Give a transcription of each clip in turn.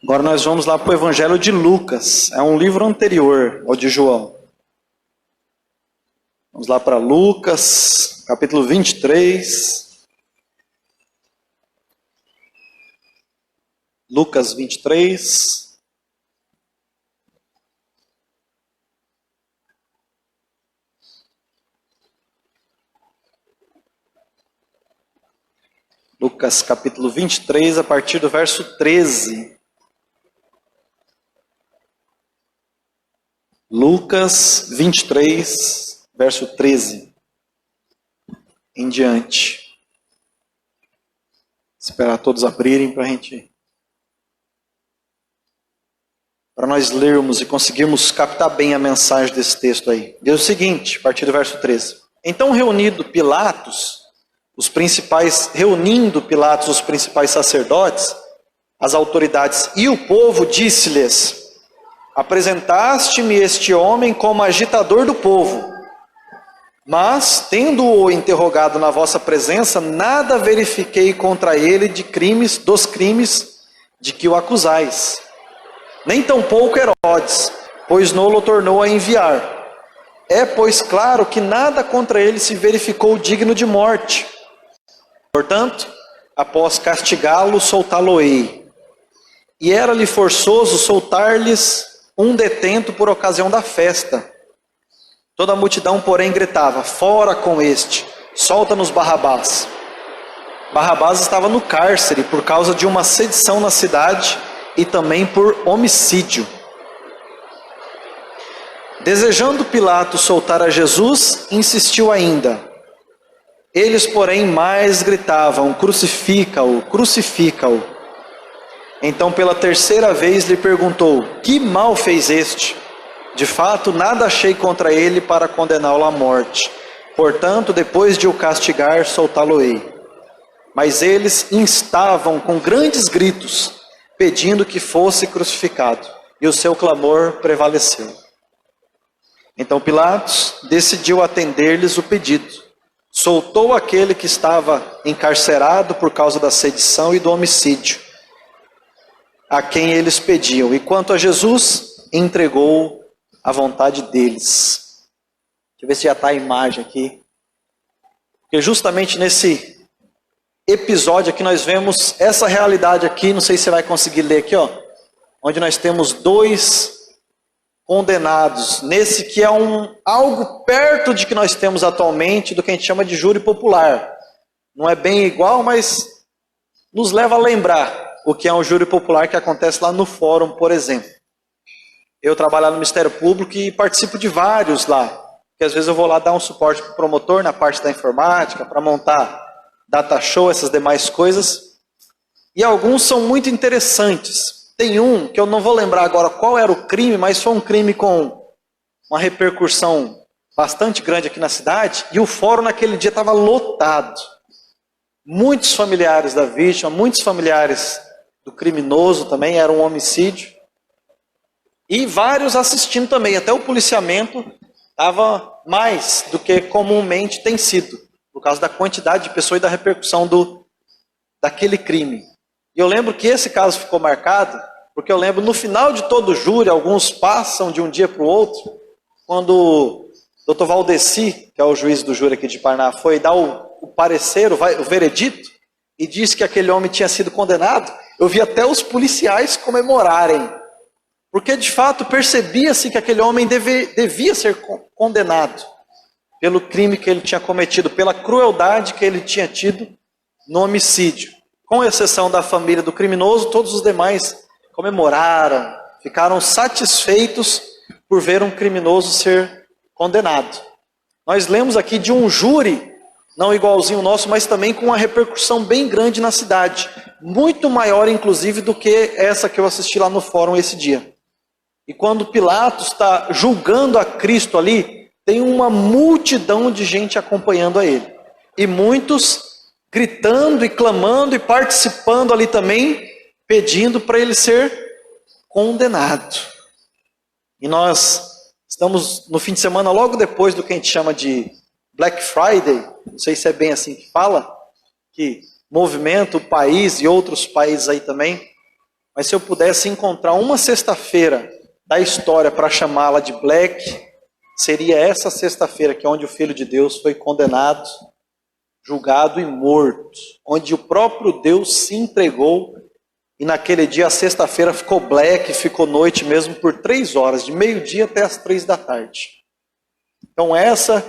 Agora nós vamos lá para o Evangelho de Lucas. É um livro anterior ao de João. Vamos lá para Lucas, capítulo 23. Lucas 23. Lucas capítulo 23, a partir do verso 13. Lucas 23, verso 13. Em diante. Esperar todos abrirem para nós lermos e conseguirmos captar bem a mensagem desse texto aí. Diz o seguinte, a partir do verso 13. Então reunindo Pilatos, os principais sacerdotes, as autoridades e o povo, disse-lhes: apresentaste-me este homem como agitador do povo, mas, tendo-o interrogado na vossa presença, nada verifiquei contra ele dos crimes de que o acusais. Nem tampouco Herodes, pois não-lo tornou a enviar. É, pois, claro que nada contra ele se verificou digno de morte. Portanto, após castigá-lo, soltá-lo-ei. E era-lhe forçoso soltar-lhes um detento por ocasião da festa. Toda a multidão, porém, gritava: fora com este, solta-nos Barrabás. Barrabás estava no cárcere por causa de uma sedição na cidade e também por homicídio. Desejando Pilatos soltar a Jesus, insistiu ainda. Eles, porém, mais gritavam: crucifica-o, crucifica-o. Então, pela terceira vez, lhe perguntou: que mal fez este? De fato, nada achei contra ele para condená-lo à morte. Portanto, depois de o castigar, soltá-lo-ei. Mas eles instavam com grandes gritos, pedindo que fosse crucificado. E o seu clamor prevaleceu. Então Pilatos decidiu atender-lhes o pedido. Soltou aquele que estava encarcerado por causa da sedição e do homicídio, a quem eles pediam. E quanto a Jesus, entregou à vontade deles. Deixa eu ver se já está a imagem aqui. Porque justamente nesse episódio aqui nós vemos essa realidade aqui. Não sei se você vai conseguir ler aqui, ó. Onde nós temos dois condenados. Nesse que é algo perto de que nós temos atualmente do que a gente chama de júri popular. Não é bem igual, mas nos leva a lembrar o que é um júri popular que acontece lá no fórum, por exemplo. Eu trabalho no Ministério Público e participo de vários lá. Porque às vezes eu vou lá dar um suporte para o promotor na parte da informática, para montar data show, essas demais coisas. E alguns são muito interessantes. Tem um que eu não vou lembrar agora qual era o crime, mas foi um crime com uma repercussão bastante grande aqui na cidade. E o fórum naquele dia estava lotado. Muitos familiares da vítima, muitos familiares do criminoso também, era um homicídio. E vários assistindo também, até o policiamento estava mais do que comumente tem sido, por causa da quantidade de pessoas e da repercussão daquele crime. E eu lembro que esse caso ficou marcado, porque eu lembro no final de todo o júri, alguns passam de um dia para o outro, quando o Dr. Valdeci, que é o juiz do júri aqui de Paraná, foi dar o parecer, o veredito, e disse que aquele homem tinha sido condenado, eu vi até os policiais comemorarem. Porque de fato percebia-se que aquele homem devia ser condenado pelo crime que ele tinha cometido, pela crueldade que ele tinha tido no homicídio. Com exceção da família do criminoso, todos os demais comemoraram, ficaram satisfeitos por ver um criminoso ser condenado. Nós lemos aqui de um júri, não igualzinho o nosso, mas também com uma repercussão bem grande na cidade. Muito maior, inclusive, do que essa que eu assisti lá no fórum esse dia. E quando Pilatos está julgando a Cristo ali, tem uma multidão de gente acompanhando a ele. E muitos gritando e clamando e participando ali também, pedindo para ele ser condenado. E nós estamos no fim de semana, logo depois do que a gente chama de Black Friday, não sei se é bem assim que fala, que movimenta o país e outros países aí também. mas se eu pudesse encontrar uma sexta-feira da história para chamá-la de Black, seria essa sexta-feira que é onde o Filho de Deus foi condenado, julgado e morto, onde o próprio Deus se entregou, e naquele dia a sexta-feira ficou black, ficou noite mesmo por 3 horas, de meio-dia até as 3 da tarde. Então essa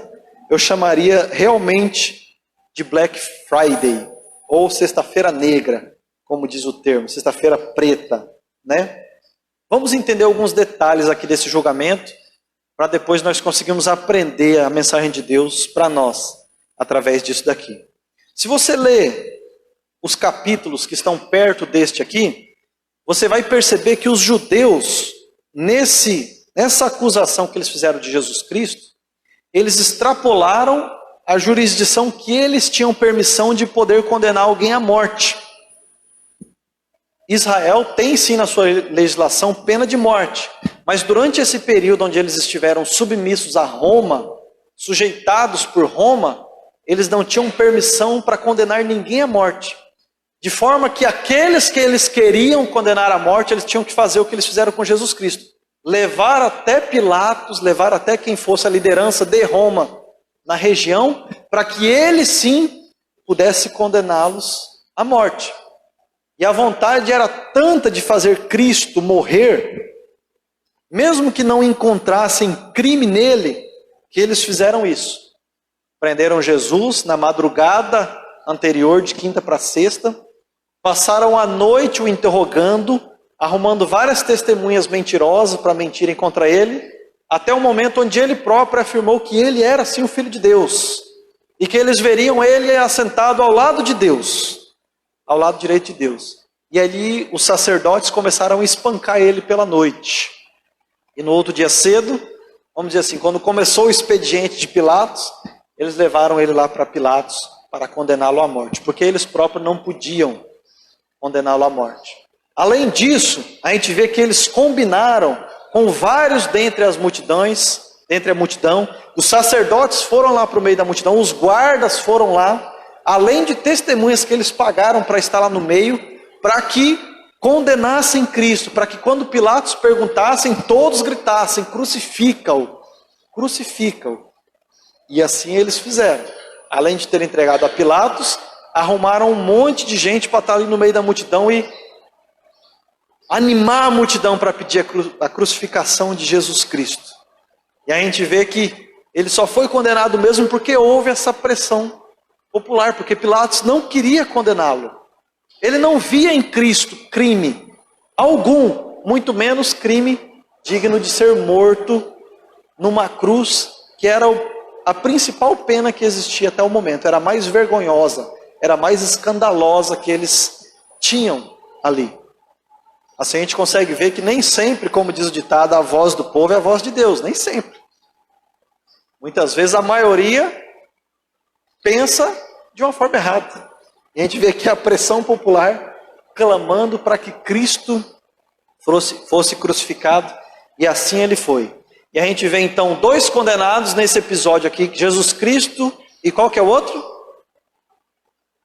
eu chamaria realmente de Black Friday, ou sexta-feira negra, como diz o termo, sexta-feira preta, né? Vamos entender alguns detalhes aqui desse julgamento, para depois nós conseguirmos aprender a mensagem de Deus para nós, através disso daqui. Se você ler os capítulos que estão perto deste aqui, você vai perceber que os judeus, nessa acusação que eles fizeram de Jesus Cristo, eles extrapolaram a jurisdição que eles tinham permissão de poder condenar alguém à morte. Israel tem sim na sua legislação pena de morte, mas durante esse período onde eles estiveram submissos a Roma, sujeitados por Roma, eles não tinham permissão para condenar ninguém à morte. De forma que aqueles que eles queriam condenar à morte, eles tinham que fazer o que eles fizeram com Jesus Cristo. Levar até Pilatos, levar até quem fosse a liderança de Roma na região, para que ele sim pudesse condená-los à morte. E a vontade era tanta de fazer Cristo morrer, mesmo que não encontrassem crime nele, que eles fizeram isso. Prenderam Jesus na madrugada anterior, de quinta para sexta, passaram a noite o interrogando, arrumando várias testemunhas mentirosas para mentirem contra ele, até o momento onde ele próprio afirmou que ele era sim o Filho de Deus, e que eles veriam ele assentado ao lado de Deus, ao lado direito de Deus. E ali os sacerdotes começaram a espancar ele pela noite. E no outro dia cedo, vamos dizer assim, quando começou o expediente de Pilatos, eles levaram ele lá para Pilatos para condená-lo à morte, porque eles próprios não podiam condená-lo à morte. Além disso, a gente vê que eles combinaram com vários dentre as multidões, dentre a multidão, os sacerdotes foram lá para o meio da multidão, os guardas foram lá, além de testemunhas que eles pagaram para estar lá no meio, para que condenassem Cristo, para que quando Pilatos perguntassem, todos gritassem, crucifica-o, crucifica-o. E assim eles fizeram. Além de ter entregado a Pilatos, arrumaram um monte de gente para estar ali no meio da multidão e animar a multidão para pedir a crucificação de Jesus Cristo. E a gente vê que ele só foi condenado mesmo porque houve essa pressão popular, porque Pilatos não queria condená-lo. Ele não via em Cristo crime algum, muito menos crime digno de ser morto numa cruz, que era a principal pena que existia até o momento, era a mais vergonhosa, era a mais escandalosa que eles tinham ali. Assim a gente consegue ver que nem sempre, como diz o ditado, a voz do povo é a voz de Deus, nem sempre. Muitas vezes a maioria pensa de uma forma errada. E a gente vê aqui a pressão popular clamando para que Cristo fosse crucificado, e assim ele foi. E a gente vê então 2 condenados nesse episódio aqui, Jesus Cristo e qual que é o outro?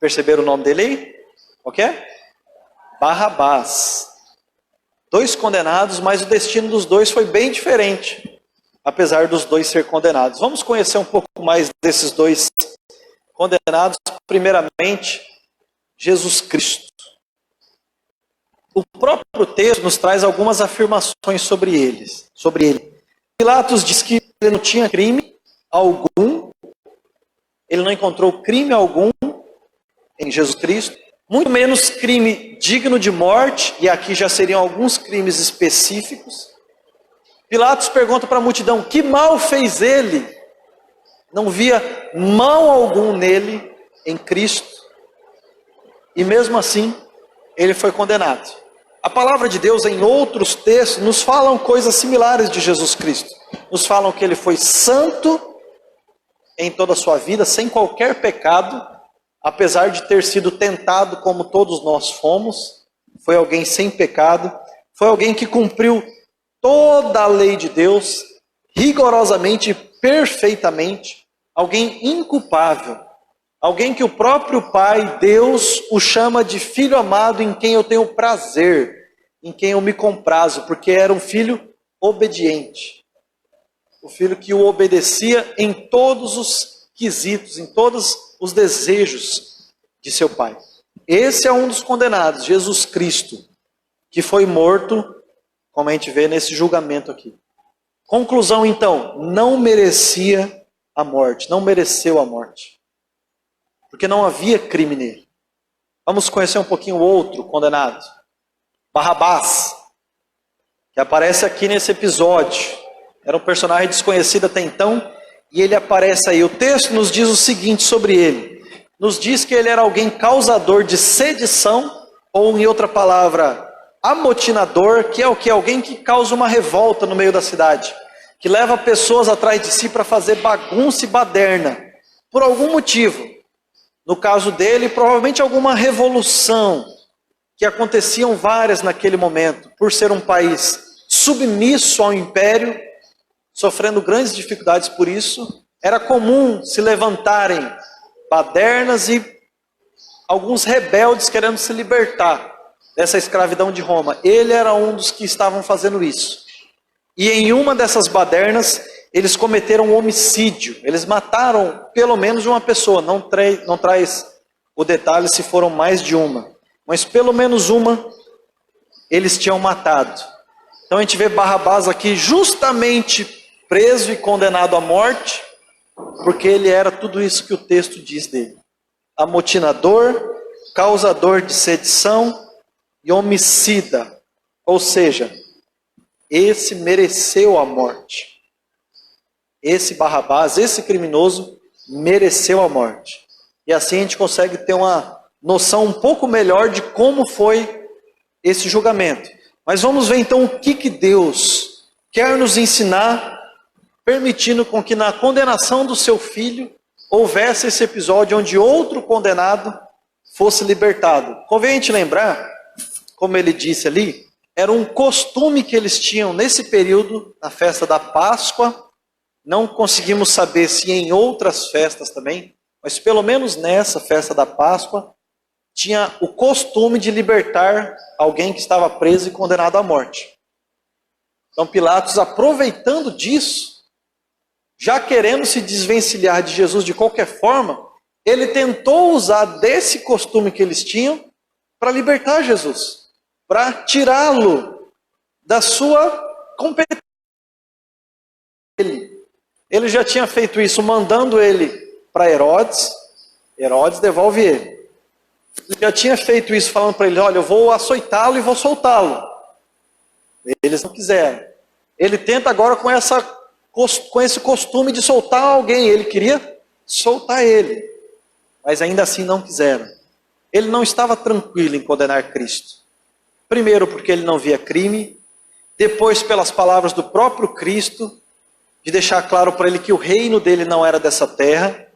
Perceberam o nome dele aí? Qual que é? Barrabás. 2 condenados, mas o destino dos 2 foi bem diferente, apesar dos 2 ser condenados. Vamos conhecer um pouco mais desses 2 condenados. Primeiramente, Jesus Cristo. O próprio texto nos traz algumas afirmações sobre ele. Pilatos diz que ele não tinha crime algum, ele não encontrou crime algum em Jesus Cristo, muito menos crime digno de morte, e aqui já seriam alguns crimes específicos. Pilatos pergunta para a multidão, que mal fez ele? Não via mal algum nele, em Cristo, e mesmo assim, ele foi condenado. A palavra de Deus, em outros textos, nos falam coisas similares de Jesus Cristo. Nos falam que ele foi santo em toda a sua vida, sem qualquer pecado, apesar de ter sido tentado como todos nós fomos. Foi alguém sem pecado, foi alguém que cumpriu toda a lei de Deus, rigorosamente e perfeitamente, alguém inculpável. Alguém que o próprio Pai, Deus, o chama de filho amado em quem eu tenho prazer. em quem eu me comprazo, porque era um filho obediente. O filho que o obedecia em todos os quesitos, em todos os desejos de seu pai. Esse é um dos condenados, Jesus Cristo, que foi morto, como a gente vê nesse julgamento aqui. Conclusão então, não merecia a morte, não mereceu a morte. Porque não havia crime nele. Vamos conhecer um pouquinho o outro condenado. Barrabás, que aparece aqui nesse episódio. Era um personagem desconhecido até então, e ele aparece aí. O texto nos diz o seguinte sobre ele. Nos diz que ele era alguém causador de sedição, ou em outra palavra, amotinador, que é o que? Alguém que causa uma revolta no meio da cidade, que leva pessoas atrás de si para fazer bagunça e baderna, por algum motivo. No caso dele, provavelmente alguma revolução, que aconteciam várias naquele momento, por ser um país submisso ao império, sofrendo grandes dificuldades por isso, era comum se levantarem badernas e alguns rebeldes querendo se libertar dessa escravidão de Roma. Ele era um dos que estavam fazendo isso. E em uma dessas badernas, eles cometeram um homicídio. Eles mataram pelo menos uma pessoa. Não traz o detalhe se foram mais de uma. Mas pelo menos uma eles tinham matado. Então a gente vê Barrabás aqui justamente preso e condenado à morte, porque ele era tudo isso que o texto diz dele. Amotinador, causador de sedição e homicida. Ou seja, esse mereceu a morte. Esse Barrabás, esse criminoso, mereceu a morte. E assim a gente consegue ter uma noção um pouco melhor de como foi esse julgamento. Mas vamos ver então o que Deus quer nos ensinar, permitindo com que na condenação do seu filho houvesse esse episódio onde outro condenado fosse libertado. Convém a gente lembrar, como ele disse ali, era um costume que eles tinham nesse período, na festa da Páscoa. Não conseguimos saber se em outras festas também, mas pelo menos nessa festa da Páscoa, tinha o costume de libertar alguém que estava preso e condenado à morte. Então Pilatos, aproveitando disso, já querendo se desvencilhar de Jesus de qualquer forma, ele tentou usar desse costume que eles tinham para libertar Jesus, para tirá-lo da sua competência. Ele já tinha feito isso mandando ele para Herodes. Herodes devolve ele. Ele já tinha feito isso falando para ele, olha, eu vou açoitá-lo e vou soltá-lo. Eles não quiseram. Ele tenta agora com esse costume de soltar alguém. Ele queria soltar ele. Mas ainda assim não quiseram. Ele não estava tranquilo em condenar Cristo. Primeiro porque ele não via crime. Depois pelas palavras do próprio Cristo, de deixar claro para ele que o reino dele não era dessa terra,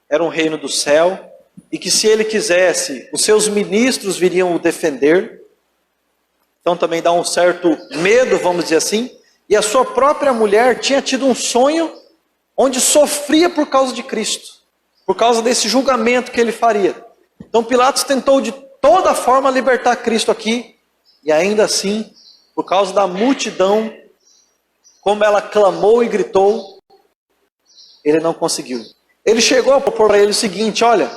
era um reino do céu. E que se ele quisesse, os seus ministros viriam o defender. Então também dá um certo medo, vamos dizer assim. E a sua própria mulher tinha tido um sonho onde sofria por causa de Cristo. Por causa desse julgamento que ele faria. Então Pilatos tentou de toda forma libertar Cristo aqui. E ainda assim, por causa da multidão, como ela clamou e gritou, ele não conseguiu. Ele chegou a propor para ele o seguinte, olha,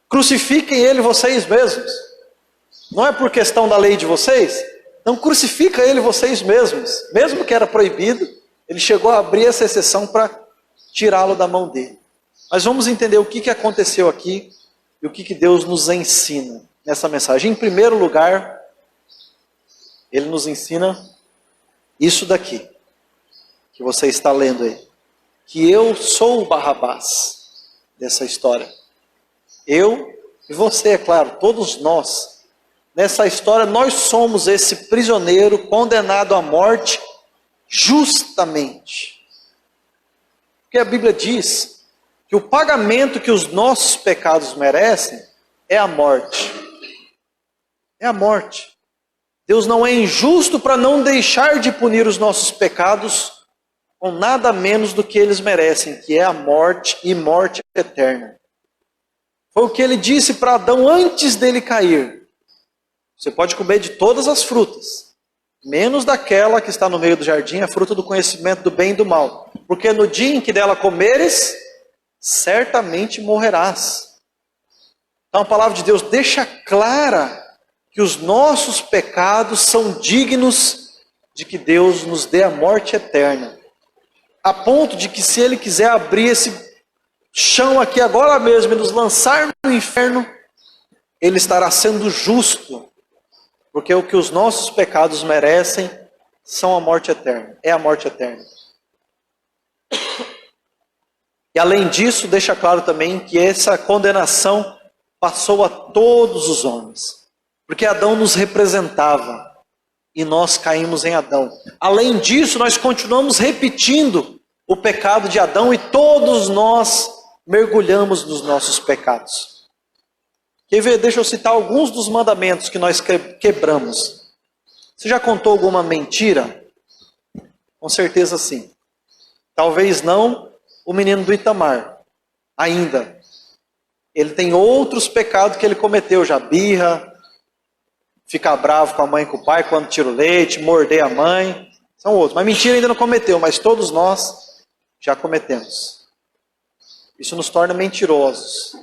crucifiquem ele vocês mesmos. Não é por questão da lei de vocês? Então crucifica ele vocês mesmos. Mesmo que era proibido, ele chegou a abrir essa exceção para tirá-lo da mão dele. Mas vamos entender o que aconteceu aqui e o que Deus nos ensina nessa mensagem. Em primeiro lugar, ele nos ensina isso daqui, que você está lendo aí. Que eu sou o Barrabás dessa história. Eu e você, é claro, todos nós. Nessa história, nós somos esse prisioneiro condenado à morte justamente. Porque a Bíblia diz que o pagamento que os nossos pecados merecem é a morte. É a morte. Deus não é injusto para não deixar de punir os nossos pecados com nada menos do que eles merecem, que é a morte e morte eterna. Foi o que ele disse para Adão antes dele cair. Você pode comer de todas as frutas, menos daquela que está no meio do jardim, a fruta do conhecimento do bem e do mal. Porque no dia em que dela comeres, certamente morrerás. Então a palavra de Deus deixa clara que os nossos pecados são dignos de que Deus nos dê a morte eterna. A ponto de que se Ele quiser abrir esse chão aqui agora mesmo e nos lançar no inferno, Ele estará sendo justo. Porque o que os nossos pecados merecem são a morte eterna. É a morte eterna. E além disso, deixa claro também que essa condenação passou a todos os homens. Porque Adão nos representava. E nós caímos em Adão. Além disso, nós continuamos repetindo o pecado de Adão. E todos nós mergulhamos nos nossos pecados. Quer ver? Deixa eu citar alguns dos mandamentos que nós quebramos. Você já contou alguma mentira? Com certeza sim. Talvez não o menino do Itamar. Ainda. Ele tem outros pecados que ele cometeu. Já birra, ficar bravo com a mãe e com o pai quando tira o leite, morder a mãe. São outros. Mas mentira ainda não cometeu, mas todos nós já cometemos. Isso nos torna mentirosos.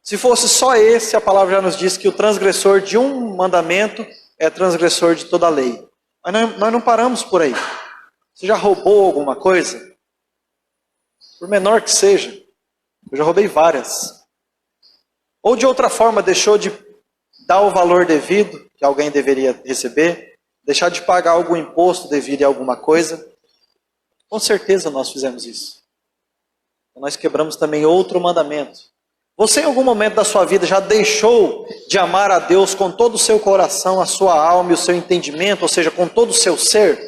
Se fosse só esse, a palavra já nos diz que o transgressor de um mandamento é transgressor de toda a lei. Mas nós não paramos por aí. Você já roubou alguma coisa? Por menor que seja. Eu já roubei várias. Ou de outra forma deixou de dar o valor devido que alguém deveria receber. Deixar de pagar algum imposto devido a alguma coisa. Com certeza nós fizemos isso. Nós quebramos também outro mandamento. Você em algum momento da sua vida já deixou de amar a Deus com todo o seu coração, a sua alma e o seu entendimento, ou seja, com todo o seu ser?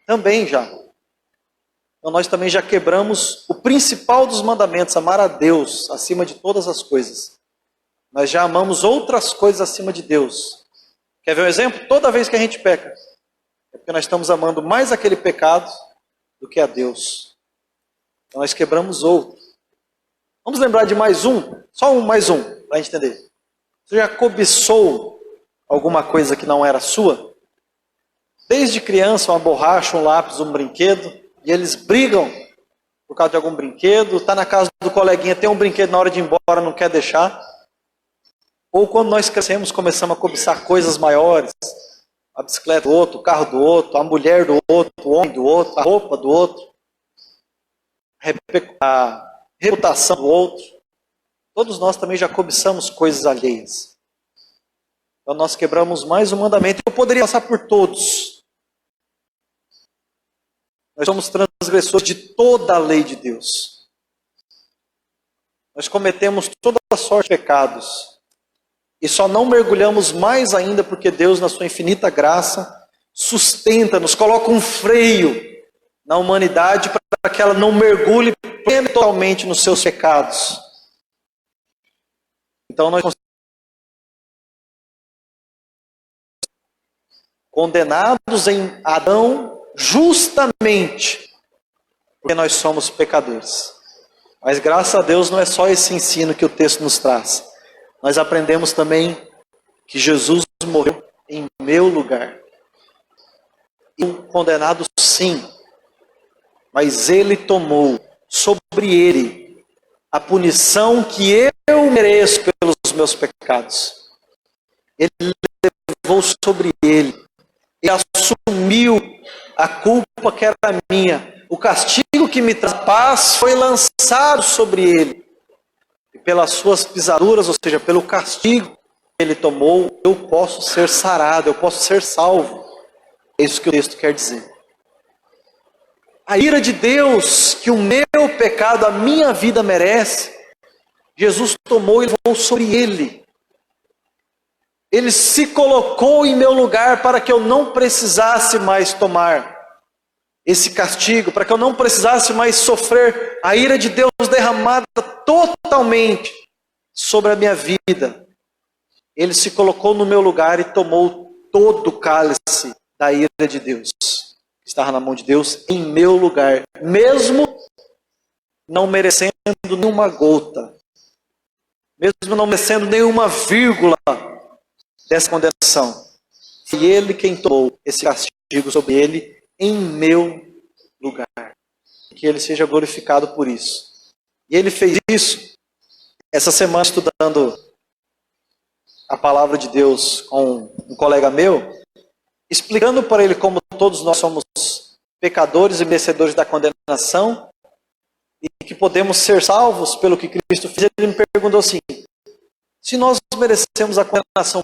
Também já. Então nós também já quebramos o principal dos mandamentos, amar a Deus acima de todas as coisas. Nós já amamos outras coisas acima de Deus. Quer ver um exemplo? Toda vez que a gente peca, é porque nós estamos amando mais aquele pecado do que a Deus. Então nós quebramos outro. Vamos lembrar de mais um? Só mais um, para a gente entender. Você já cobiçou alguma coisa que não era sua? Desde criança, uma borracha, um lápis, um brinquedo, e eles brigam por causa de algum brinquedo, está na casa do coleguinha, tem um brinquedo na hora de ir embora, não quer deixar. Ou quando nós crescemos, começamos a cobiçar coisas maiores, a bicicleta do outro, o carro do outro, a mulher do outro, o homem do outro, a roupa do outro, a reputação do outro. Todos nós também já cobiçamos coisas alheias. Então nós quebramos mais um mandamento. Eu poderia passar por todos. Nós somos transgressores de toda a lei de Deus. Nós cometemos toda a sorte de pecados. E só não mergulhamos mais ainda porque Deus, na sua infinita graça, sustenta, nos coloca um freio na humanidade para que ela não mergulhe totalmente nos seus pecados. Então nós condenados em Adão justamente porque nós somos pecadores. Mas graças a Deus não é só esse ensino que o texto nos traz. Nós aprendemos também que Jesus morreu em meu lugar. E condenado sim, mas Ele tomou sobre Ele a punição que eu mereço pelos meus pecados. Ele levou sobre Ele. Ele assumiu a culpa que era minha. O castigo que me traz paz foi lançado sobre Ele. E pelas suas pisaduras, ou seja, pelo castigo que Ele tomou, eu posso ser sarado, eu posso ser salvo. É isso que o texto quer dizer. A ira de Deus que o meu pecado, a minha vida merece, Jesus tomou e levou sobre Ele. Ele se colocou em meu lugar para que eu não precisasse mais tomar esse castigo, para que eu não precisasse mais sofrer a ira de Deus derramada totalmente sobre a minha vida. Ele se colocou no meu lugar e tomou todo o cálice da ira de Deus. Estava na mão de Deus em meu lugar, mesmo não merecendo nenhuma gota, mesmo não merecendo nenhuma vírgula dessa condenação. foi Ele quem tomou esse castigo sobre Ele em meu lugar. Que Ele seja glorificado por isso. E Ele fez isso essa semana estudando a palavra de Deus com um colega meu, explicando para ele como todos nós somos pecadores e merecedores da condenação e que podemos ser salvos pelo que Cristo fez. Ele me perguntou assim: se nós merecemos a condenação,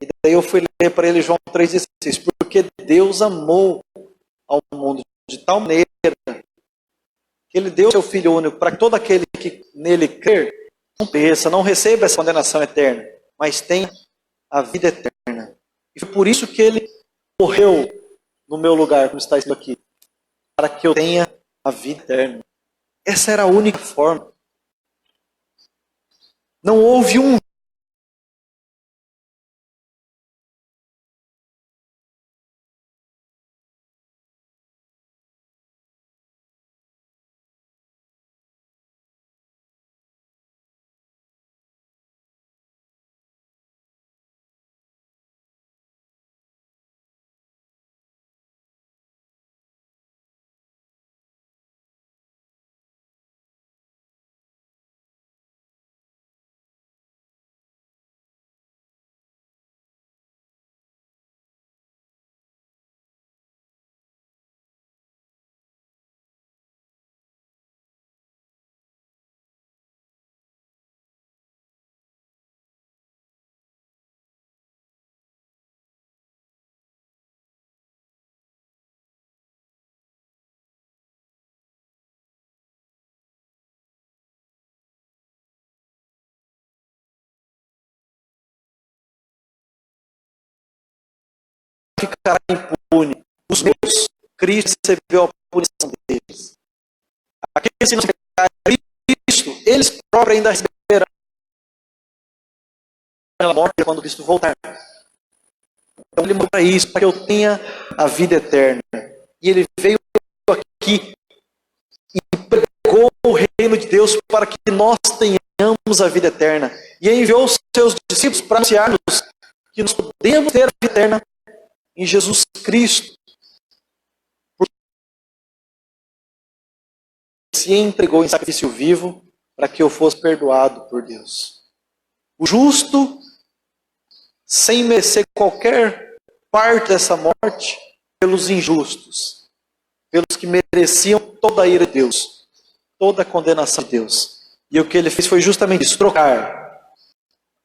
e daí eu fui ler para ele João 3,16, porque Deus amou ao mundo de tal maneira que Ele deu seu Filho único para que todo aquele que nele crer não pereça, não receba essa condenação eterna, mas tenha a vida eterna. E foi por isso que Ele morreu no meu lugar, como está escrito aqui, para que eu tenha a vida eterna. Essa era a única forma. Não houve um ficará impune. Os meus, Cristo recebeu a punição deles. Aqueles que não pecaram Cristo, eles próprios ainda receberão a morte quando Cristo voltar. Então Ele morreu para isso, para que eu tenha a vida eterna. E Ele veio aqui e pregou o reino de Deus para que nós tenhamos a vida eterna. E enviou os seus discípulos para anunciar-nos que nós podemos ter a vida eterna em Jesus Cristo. Porque se entregou em sacrifício vivo para que eu fosse perdoado por Deus. O justo, sem merecer qualquer parte dessa morte, pelos injustos, pelos que mereciam toda a ira de Deus, toda a condenação de Deus. E o que Ele fez foi justamente isso, trocar.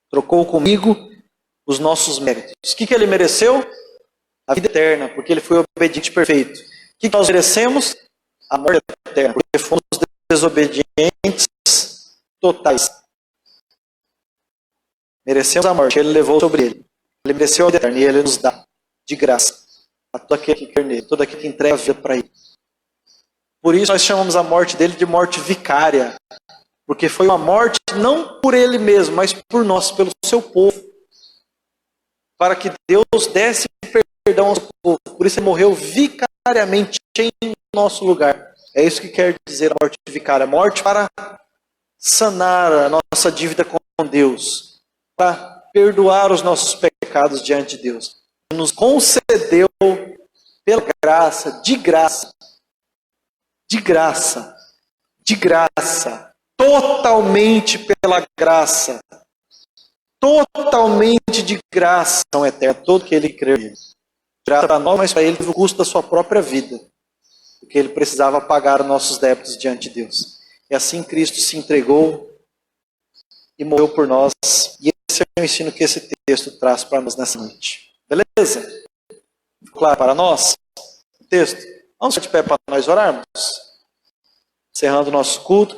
Trocou comigo os nossos méritos. O que Ele mereceu? A vida eterna, porque Ele foi obediente e perfeito. O que nós merecemos? A morte eterna, porque fomos desobedientes totais. Merecemos a morte, Ele levou sobre Ele. Ele mereceu a vida eterna e Ele nos dá de graça a todo aquele que quer nele, todo aquele que entrega a vida para Ele. Por isso nós chamamos a morte dele de morte vicária, porque foi uma morte não por Ele mesmo, mas por nós, pelo seu povo, para que Deus desse perdão ao seu povo. Por isso Ele morreu vicariamente em nosso lugar. É isso que quer dizer a morte vicária. Morte para sanar a nossa dívida com Deus, para perdoar os nossos pecados diante de Deus. Nos concedeu pela graça, de graça, totalmente pela graça, totalmente de graça, não eterna, todo que Ele creu. Graça para nós, mas para Ele o custo da sua própria vida, porque Ele precisava pagar os nossos débitos diante de Deus. E assim Cristo se entregou e morreu por nós. E esse é o ensino que esse texto traz para nós nessa noite. Beleza? Claro para nós? O texto. Vamos ficar de pé para nós orarmos? Encerrando o nosso culto.